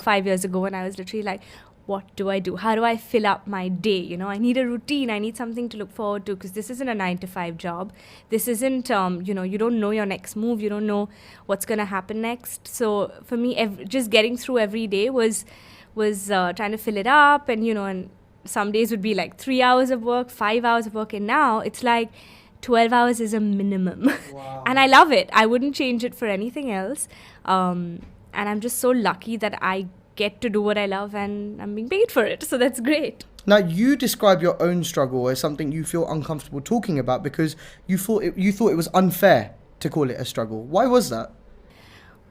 5 years ago, and I was literally like, what do I do? How do I fill up my day? You know, I need a routine. I need something to look forward to, because this isn't a 9 to 5 job. This isn't, you don't know your next move. You don't know what's going to happen next. So for me, just getting through every day was trying to fill it up. And, and some days would be like 3 hours of work, 5 hours of work. And now it's like 12 hours is a minimum. Wow. And I love it. I wouldn't change it for anything else. And I'm just so lucky that I get to do what I love and I'm being paid for it. So that's great. Now, you describe your own struggle as something you feel uncomfortable talking about because you thought it was unfair to call it a struggle. Why was that?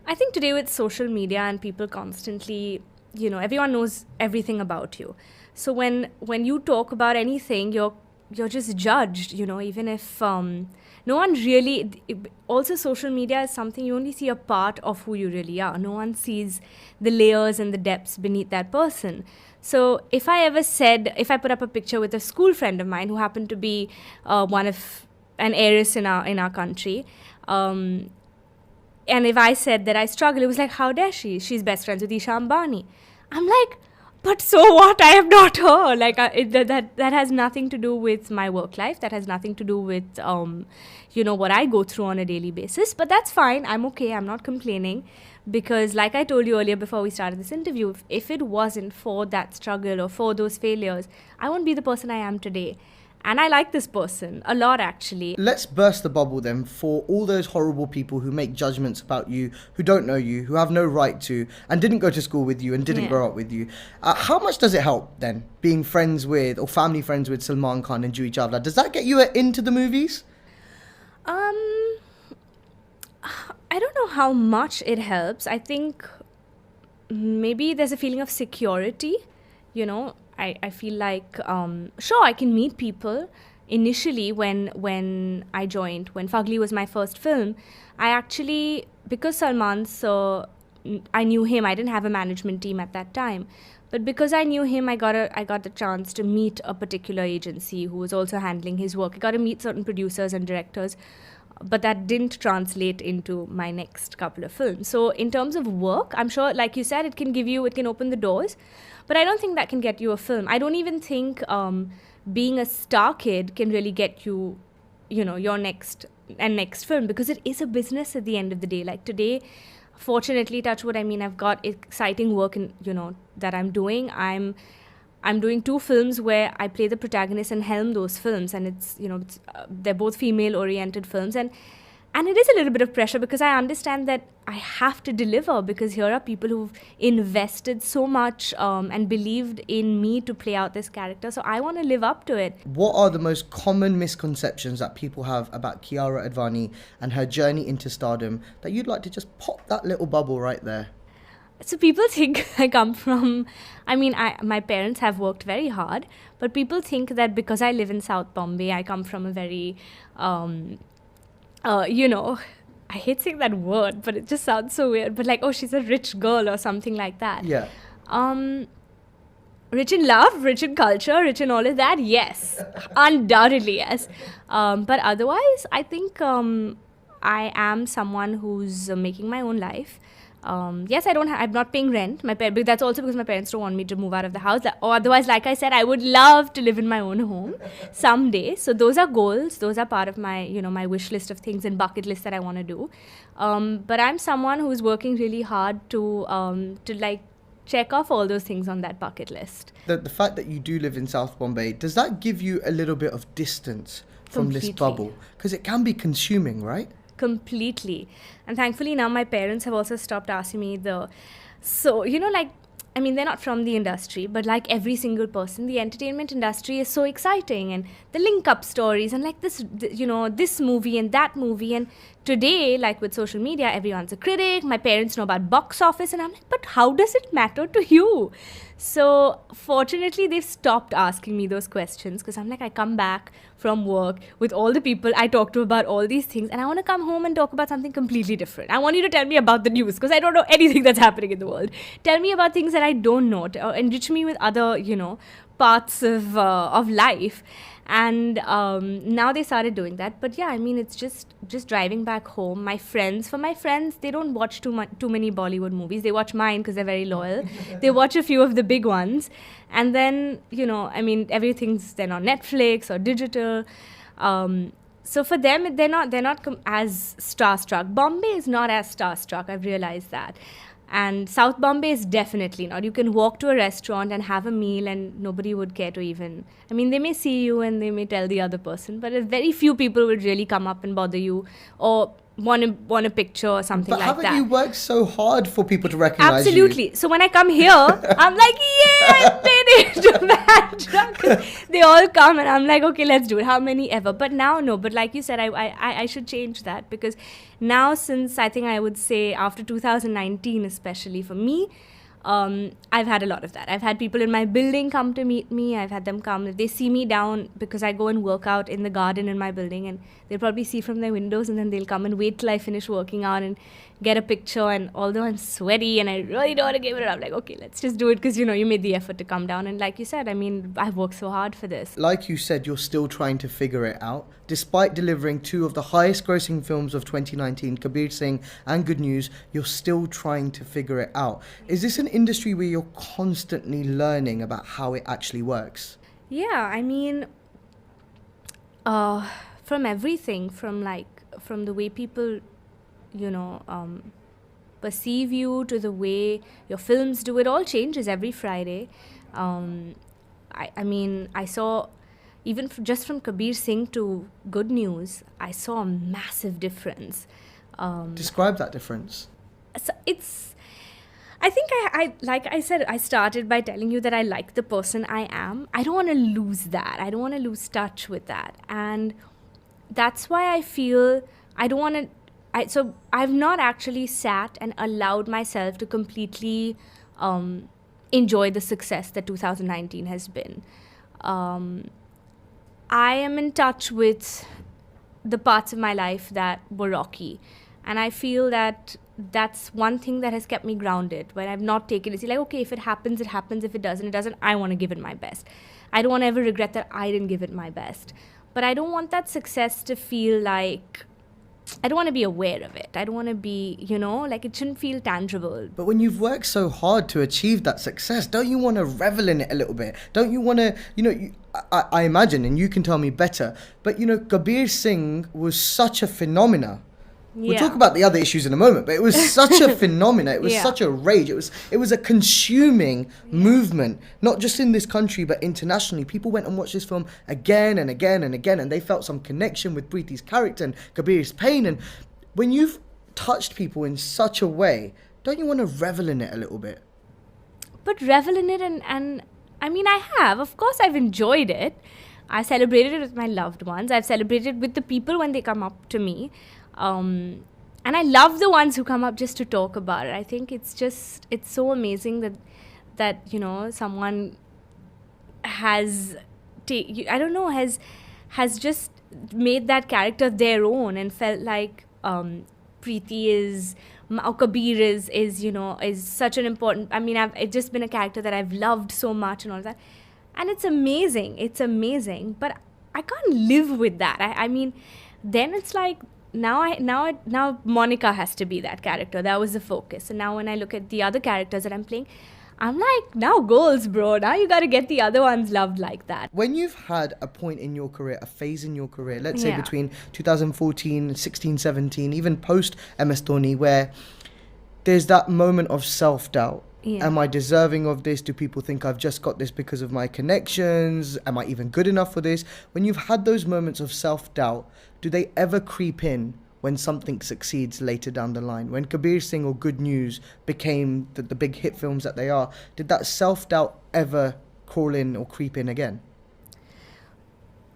I think today with social media and people constantly, everyone knows everything about you. So when you talk about anything, you're just judged, even if no one really, also social media is something you only see a part of who you really are. No one sees the layers and the depths beneath that person. So if I put up a picture with a school friend of mine who happened to be an heiress in our country, and if I said that I struggle, it was like, how dare she? She's best friends with Isha Ambani. I'm like, but so what? I am not her. Like that has nothing to do with my work life. That has nothing to do with what I go through on a daily basis. But that's fine. I'm okay. I'm not complaining, because like I told you earlier before we started this interview, if it wasn't for that struggle or for those failures, I won't be the person I am today. And I like this person a lot, actually. Let's burst the bubble then for all those horrible people who make judgments about you, who don't know you, who have no right to, and didn't go to school with you and didn't grow up with you. How much does it help then, being friends with or family friends with Salman Khan and Juhi Chawla? Does that get you into the movies? I don't know how much it helps. I think maybe there's a feeling of security, I feel like, sure, I can meet people. Initially, when I joined, when Fugly was my first film, I actually, because I knew him. I didn't have a management team at that time. But because I knew him, I got the chance to meet a particular agency who was also handling his work. I got to meet certain producers and directors, but that didn't translate into my next couple of films. So in terms of work, I'm sure, like you said, it can open the doors. But I don't think that can get you a film. I don't even think being a star kid can really get you, your next film, because it is a business at the end of the day. Like today, fortunately, touch wood, I've got exciting work that I'm doing. I'm doing 2 films where I play the protagonist and helm those films, and they're both female-oriented films, and it is a little bit of pressure because I understand that I have to deliver, because here are people who've invested so much and believed in me to play out this character. So I want to live up to it. What are the most common misconceptions that people have about Kiara Advani and her journey into stardom that you'd like to just pop that little bubble right there? So people think I come from, my parents have worked very hard, but people think that because I live in South Bombay, I come from a very, I hate saying that word, but it just sounds so weird. But like, oh, she's a rich girl or something like that. Yeah. Rich in love, rich in culture, rich in all of that, yes. Undoubtedly, yes. But otherwise, I think I am someone who's making my own life. Yes, I'm not paying rent. But that's also because my parents don't want me to move out of the house. Or otherwise, like I said, I would love to live in my own home someday. So those are goals. Those are part of my, my wish list of things and bucket list that I want to do. But I'm someone who's working really hard to check off all those things on that bucket list. The fact that you do live in South Bombay, does that give you a little bit of distance from this bubble? Because it can be consuming, right? Completely. And thankfully now my parents have also stopped asking me they're not from the industry, but like every single person, the entertainment industry is so exciting, and the link up stories and like this movie and that movie. And today, like with social media, everyone's a critic. My parents know about box office, and I'm like, but how does it matter to you? So fortunately, they've stopped asking me those questions, because I'm like, I come back from work with all the people I talk to about all these things, and I want to come home and talk about something completely different. I want you to tell me about the news, because I don't know anything that's happening in the world. Tell me about things that I don't know, or enrich me with other, parts of life. And now they started doing that. But yeah, I mean, it's just driving back home. For my friends, they don't watch too many Bollywood movies. They watch mine because they're very loyal. They watch a few of the big ones, and then I mean, everything's then on Netflix or digital. So for them, they're not as starstruck. Bombay is not as starstruck. I've realized that. And South Bombay is definitely not. You can walk to a restaurant and have a meal and nobody would care to even... I mean, they may see you and they may tell the other person, but very few people would really come up and bother you or want a picture or something like that. But haven't you worked so hard for people to recognize you? Absolutely. So when I come here, I'm like, yeah, I made it to Bandra. They all come and I'm like, okay, let's do it. How many ever? But now, no. But like you said, I should change that, because now, since I think I would say after 2019, especially for me, I've had a lot of that. I've had people in my building come to meet me. I've had them come. If they see me down, because I go and work out in the garden in my building, and they'll probably see from their windows, and then they'll come and wait till I finish working out and get a picture. And although I'm sweaty and I really don't want to give it up, I'm like, okay, let's just do it, because you made the effort to come down. And like you said, I mean, I've worked so hard for this. Like you said, you're still trying to figure it out. Despite delivering two of the highest grossing films of 2019, Kabir Singh and Good News, you're still trying to figure it out. Is this an industry where you're constantly learning about how it actually works? Yeah, I mean, from everything, from the way people, perceive you, to the way your films do, it all changes every Friday. I mean, I saw, even just from Kabir Singh to Good News, I saw a massive difference. Describe that difference. So I think I like I said, I started by telling you that I like the person I am. I don't want to lose that. I don't want to lose touch with that. And that's why I feel I don't want to... So I've not actually sat and allowed myself to completely enjoy the success that 2019 has been. I am in touch with the parts of my life that were rocky. And I feel that that's one thing that has kept me grounded, when I've not taken it. It's like, okay, if it happens, it happens. If it doesn't, I want to give it my best. I don't want to ever regret that I didn't give it my best. But I don't want that success to feel like... I don't want to be aware of it. I don't want to be, like, it shouldn't feel tangible. But when you've worked so hard to achieve that success, don't you want to revel in it a little bit? Don't you want to, I imagine, and you can tell me better, but, Kabir Singh was such a phenomena. We'll talk about the other issues in a moment, but it was such a phenomena. It was such a rage. It was a consuming movement, not just in this country, but internationally. People went and watched this film again and again and again, and they felt some connection with Preeti's character and Kabir's pain. And when you've touched people in such a way, don't you want to revel in it a little bit? But revel in it, and I mean, I have. Of course, I've enjoyed it. I celebrated it with my loved ones. I've celebrated with the people when they come up to me. And I love the ones who come up just to talk about it. I think it's so amazing that someone has just made that character their own and felt like Preeti is, or Kabir is such an important... I mean, it's just been a character that I've loved so much and all that. And it's amazing. But I can't live with that. I mean, then it's like... Now Monica has to be that character. That was the focus. And now when I look at the other characters that I'm playing, I'm like, now goals, bro. Now you got to get the other ones loved like that. When you've had a point in your career, a phase in your career, let's say between 2014, 16, 17, even post MS Dhoni, where there's that moment of self-doubt. Yeah. Am I deserving of this? Do people think I've just got this because of my connections? Am I even good enough for this? When you've had those moments of self-doubt, do they ever creep in when something succeeds later down the line? When Kabir Singh or Good News became the big hit films that they are, did that self-doubt ever crawl in or creep in again?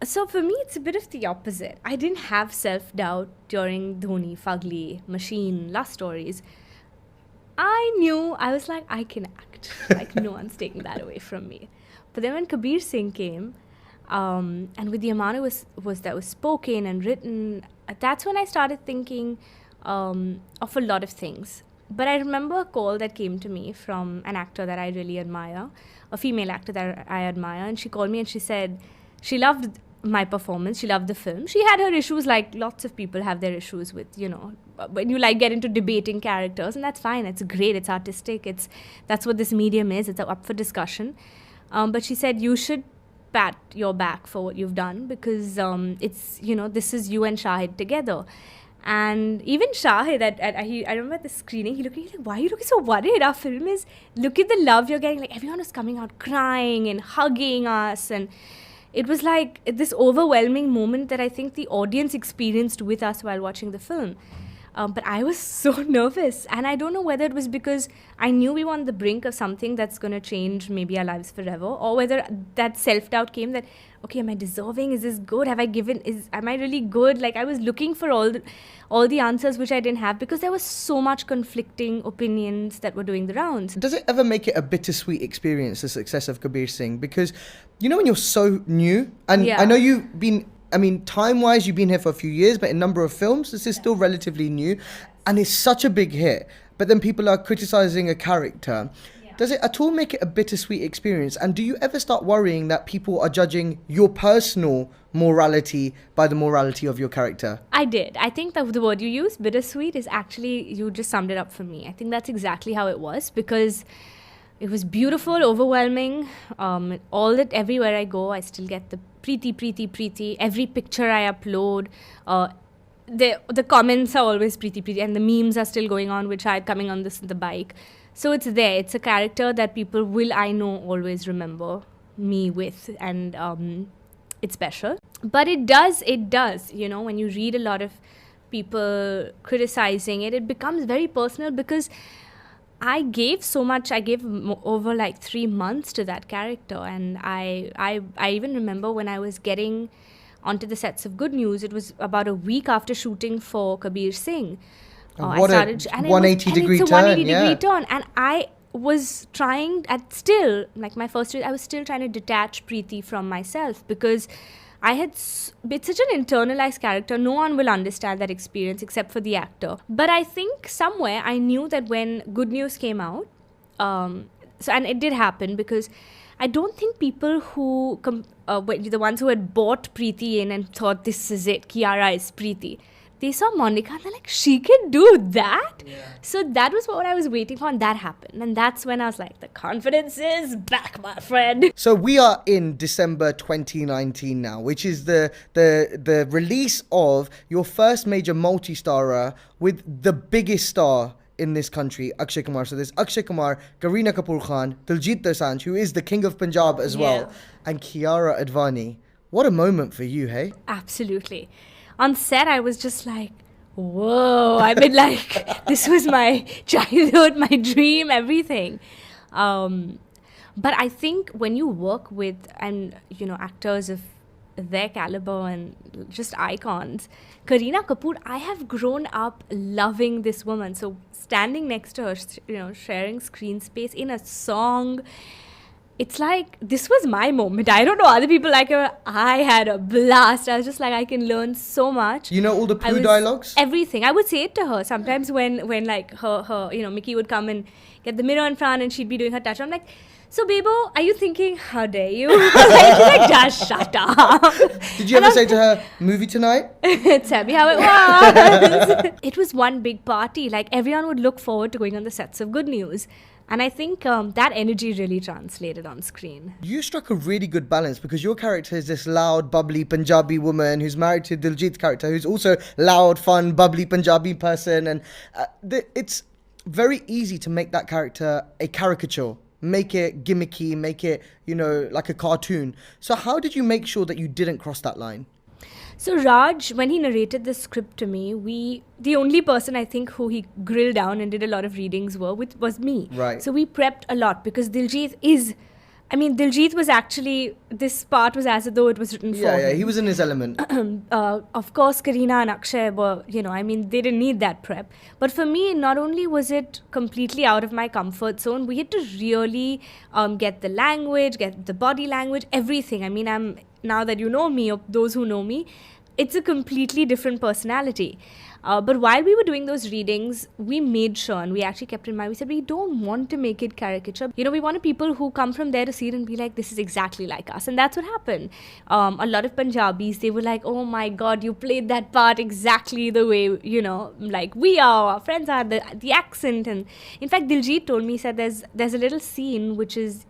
So for me, it's a bit of the opposite. I didn't have self-doubt during Dhoni, Fugly, Machine, Love Stories. I was like, I can act. Like, no one's taking that away from me. But then when Kabir Singh came, and with the amount that was spoken and written, that's when I started thinking of a lot of things. But I remember a call that came to me from an actor that I really admire, a female actor that I admire, and she called me and she said she loved my performance, she loved the film. She had her issues, like lots of people have their issues with, when you like get into debating characters, and that's fine, it's great, it's artistic, that's what this medium is, it's up for discussion. But she said you should pat your back for what you've done, because it's, this is you and Shahid together. And even Shahid, I remember at the screening, he looked at me like, why are you looking so worried? Our film is, look at the love you're getting. Like, everyone was coming out crying and hugging us. And it was like this overwhelming moment that I think the audience experienced with us while watching the film. But I was so nervous. And I don't know whether it was because I knew we were on the brink of something that's going to change maybe our lives forever, or whether that self-doubt came that, okay, am I deserving? Is this good? Am I really good? Like, I was looking for all the answers which I didn't have, because there was so much conflicting opinions that were doing the rounds. Does it ever make it a bittersweet experience, the success of Kabir Singh? Because, when you're so new, and I know you've been, time-wise, you've been here for a few years, but in number of films, this is still relatively new, and it's such a big hit. But then people are criticizing a character. Does it at all make it a bittersweet experience? And do you ever start worrying that people are judging your personal morality by the morality of your character? I did. I think that the word you used, bittersweet, is actually, you just summed it up for me. I think that's exactly how it was, because it was beautiful, overwhelming. Everywhere I go, I still get the Preeti, Preeti, Preeti. Every picture I upload, the comments are always Preeti, Preeti, and the memes are still going on, which I had coming on the bike. So it's there. It's a character that people will, I know, always remember me with, and it's special. But it does, when you read a lot of people criticizing it, it becomes very personal, because I gave so much. I gave over like 3 months to that character, and I even remember when I was getting onto the sets of Good News, it was about a week after shooting for Kabir Singh. What a 180-degree turn. 180-degree turn. And I was trying, my first year, I was still trying to detach Preeti from myself, because it's such an internalized character. No one will understand that experience except for the actor. But I think somewhere I knew that when Good News came out, and it did happen, because I don't think people who, the ones who had bought Preeti in and thought this is it, Kiara is Preeti, they saw Monica and they're like, she can do that? Yeah. So that was what I was waiting for, and that happened. And that's when I was like, the confidence is back, my friend. So we are in December 2019 now, which is the release of your first major multi-starrer with the biggest star in this country, Akshay Kumar. So there's Akshay Kumar, Kareena Kapoor Khan, Diljit Dosanjh, who is the king of Punjab as well, and Kiara Advani. What a moment for you, hey? Absolutely. On set, I was just like, whoa. I mean, like, this was my childhood, my dream, everything. But I think when you work with, actors of their caliber and just icons, Kareena Kapoor, I have grown up loving this woman. So standing next to her, sharing screen space in a song, it's like, this was my moment. I don't know other people like her. I had a blast. I was just like, I can learn so much. You know all the Pooh dialogues? Everything. I would say it to her. Sometimes when like her Mickey would come and get the mirror in front and she'd be doing her touch. I'm like, so Bebo, are you thinking, how dare you? like, just shut up. Did you ever say to her, movie tonight? Tell me how it was. It was one big party. Like, everyone would look forward to going on the sets of Good News. And I think that energy really translated on screen. You struck a really good balance, because your character is this loud, bubbly Punjabi woman who's married to Diljit's character, who's also loud, fun, bubbly Punjabi person. And it's very easy to make that character a caricature. Make it gimmicky, make it, like a cartoon. So how did you make sure that you didn't cross that line? So Raj, when he narrated the script to me, the only person I think who he grilled down and did a lot of readings was me. Right. So we prepped a lot, because Diljit was actually, this part was as though it was written for him. Yeah, he was in his element. Of course, Kareena and Akshay were, they didn't need that prep. But for me, not only was it completely out of my comfort zone, we had to really get the language, get the body language, everything. Now that you know me, or those who know me, it's a completely different personality. But while we were doing those readings, we made sure, and we actually kept in mind, we said, we don't want to make it caricature. We wanted people who come from there to see it and be like, this is exactly like us. And that's what happened. A lot of Punjabis, they were like, oh my God, you played that part exactly the way, like we are, our friends are, the accent. And in fact, Diljit told me, he said there's a little scene which is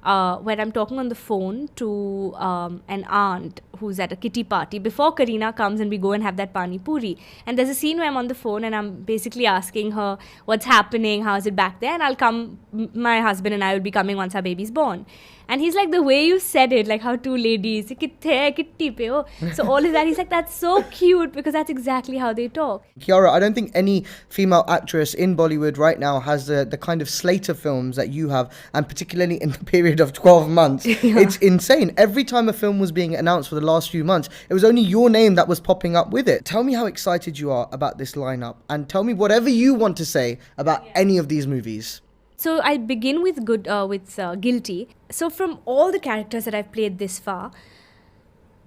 when I'm talking on the phone to an aunt who's at a kitty party before Kareena comes and we go and have that pani puri. And there's a scene where I'm on the phone and I'm basically asking her what's happening, how's it back there, and my husband and I will be coming once our baby's born. And he's like, the way you said it, like how two ladies, kitty pe ho. So all of that, he's like, that's so cute, because that's exactly how they talk. Kiara, I don't think any female actress in Bollywood right now has the kind of slate of films that you have, and particularly in the period of 12 months. Yeah. It's insane. Every time a film was being announced for the last few months, it was only your name that was popping up with it. Tell me how excited you are about this lineup, and tell me whatever you want to say about any of these movies. So I begin with Guilty. So from all the characters that I've played this far,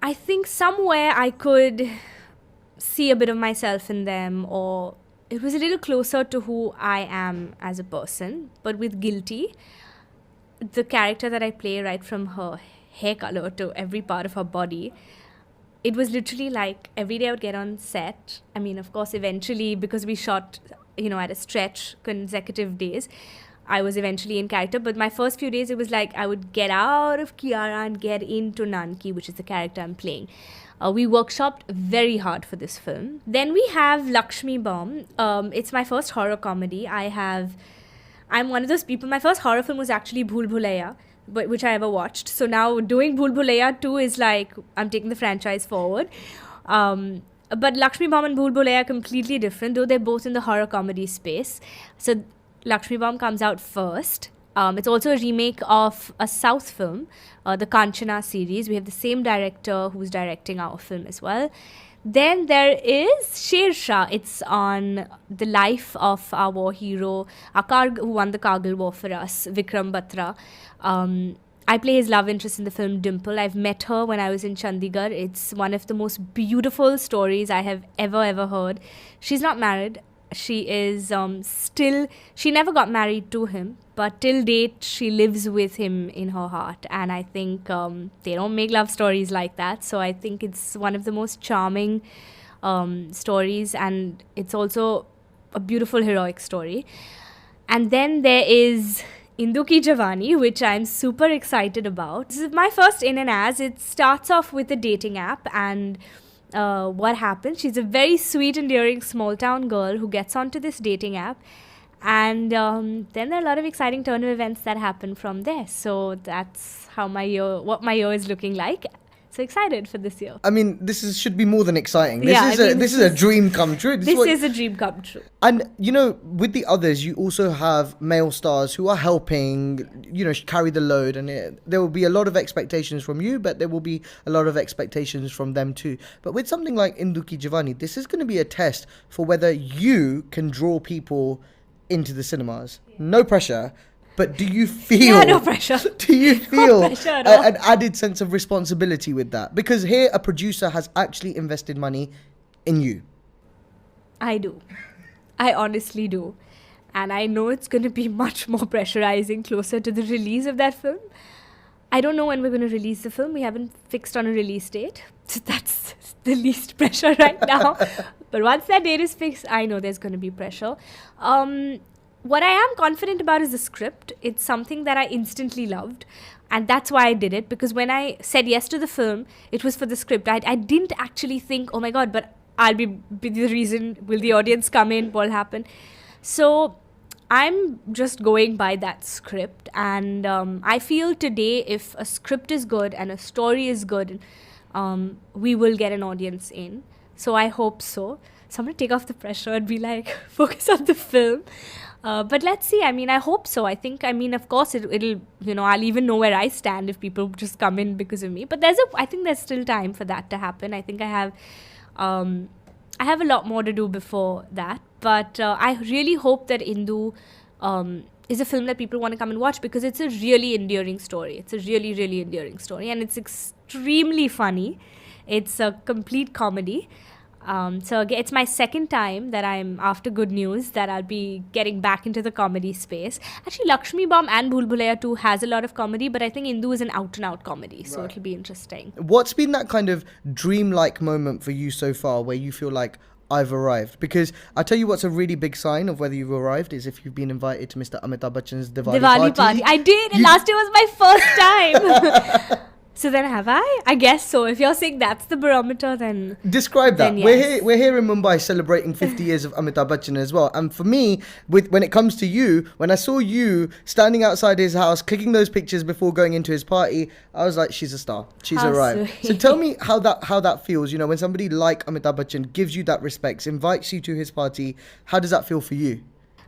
I think somewhere I could see a bit of myself in them, or it was a little closer to who I am as a person. But with Guilty, the character that I play, right from her hair color to every part of her body, it was literally like every day I would get on set. I mean, of course, eventually, because we shot, at a stretch, consecutive days, I was eventually in character. But my first few days, it was like I would get out of Kiara and get into Nanki, which is the character I'm playing. We workshopped very hard for this film. Then we have Lakshmi Bomb. It's my first horror comedy. I'm one of those people. My first horror film was actually Bhool Bhulaiya, which I ever watched. So now doing Bhool Bhulaiya 2 is like I'm taking the franchise forward. But Lakshmi Bomb and Bhool Bhulaiya are completely different, though they're both in the horror comedy space. So Lakshmi Bomb comes out first. It's also a remake of a South film, the Kanchana series. We have the same director who's directing our film as well. Then there is Sher Shah. It's on the life of our war hero, who won the Kargil War for us, Vikram Batra. I play his love interest in the film Dimple. I've met her when I was in Chandigarh. It's one of the most beautiful stories I have ever heard. She's not married. She is she never got married to him, but till date she lives with him in her heart. And I think they don't make love stories like that. So I think it's one of the most charming stories, and it's also a beautiful heroic story. And then there is Indu Ki Jawani, which I'm super excited about. This is my first in and as. It starts off with a dating app, and what happens? She's a very sweet, endearing small town girl who gets onto this dating app, and then there are a lot of exciting turn of events that happen from there. So that's how what my year is looking like. So excited for this year. I mean, should be more than exciting. This This is a dream come true. This is a dream come true. And, with the others, you also have male stars who are helping, carry the load. And there will be a lot of expectations from you, but there will be a lot of expectations from them too. But with something like Indu Ki Jawani, this is going to be a test for whether you can draw people into the cinemas. No pressure. But do you feel... Yeah, no pressure. Do you feel No pressure at all. an added sense of responsibility with that? Because here a producer has actually invested money in you. I do. I honestly do. And I know it's going to be much more pressurizing closer to the release of that film. I don't know when we're going to release the film. We haven't fixed on a release date. So that's the least pressure right now. But once that date is fixed, I know there's going to be pressure. What I am confident about is the script. It's something that I instantly loved. And that's why I did it. Because when I said yes to the film, it was for the script. I didn't actually think, oh my God, but I'll be the reason. Will the audience come in? What'll happen? So I'm just going by that script. And I feel today if a script is good and a story is good, we will get an audience in. So I hope so. So I'm going to take off the pressure and be like, focus on the film. But let's see. I mean, I hope so. I think, of course, it'll, I'll even know where I stand if people just come in because of me. But I think there's still time for that to happen. I think I have a lot more to do before that. But I really hope that Indu is a film that people want to come and watch, because it's a really endearing story. It's a really, really endearing story. And it's extremely funny. It's a complete comedy. So again, it's my second time that I'm after Good News that I'll be getting back into the comedy space. Actually, Lakshmi Bomb and Bhool Bhulaiya 2 has a lot of comedy, but I think Indu is an out-and-out comedy, so Right. it'll be interesting. What's been that kind of dreamlike moment for you so far where you feel like I've arrived? Because I tell you what's a really big sign of whether you've arrived is if you've been invited to Mr. Amitabh Bachchan's Diwali party. I did, and last year was my first time. So then have I? I guess so. If you're saying that's the barometer, then Describe that. Then yes. We're here in Mumbai celebrating 50 years of Amitabh Bachchan as well. And for me, when it comes to you, when I saw you standing outside his house, clicking those pictures before going into his party, I was like, she's a star. She's How arrived. So sweet. tell me how that feels. You know, when somebody like Amitabh Bachchan gives you that respect, invites you to his party, how does that feel for you?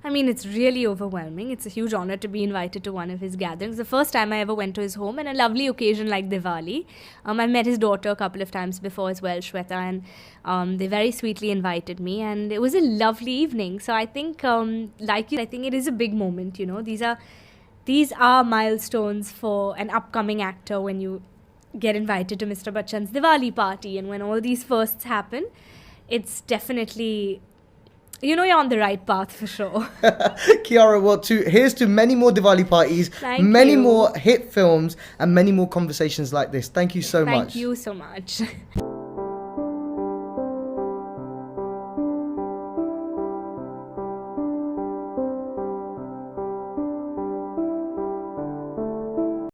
I mean, it's really overwhelming. It's a huge honor to be invited to one of his gatherings. The first time I ever went to his home, and a lovely occasion like Diwali. I met his daughter a couple of times before as well, Shweta, and they very sweetly invited me, and it was a lovely evening. So I think, like you, I think it is a big moment. You know, these are milestones for an upcoming actor when you get invited to Mr. Bachchan's Diwali party, and when all these firsts happen, it's definitely, you know, you're on the right path for sure. Kiara, well, here's to many more Diwali parties, Thank many you. more hit films, and many more conversations like this. Thank you so much. Thank you so much.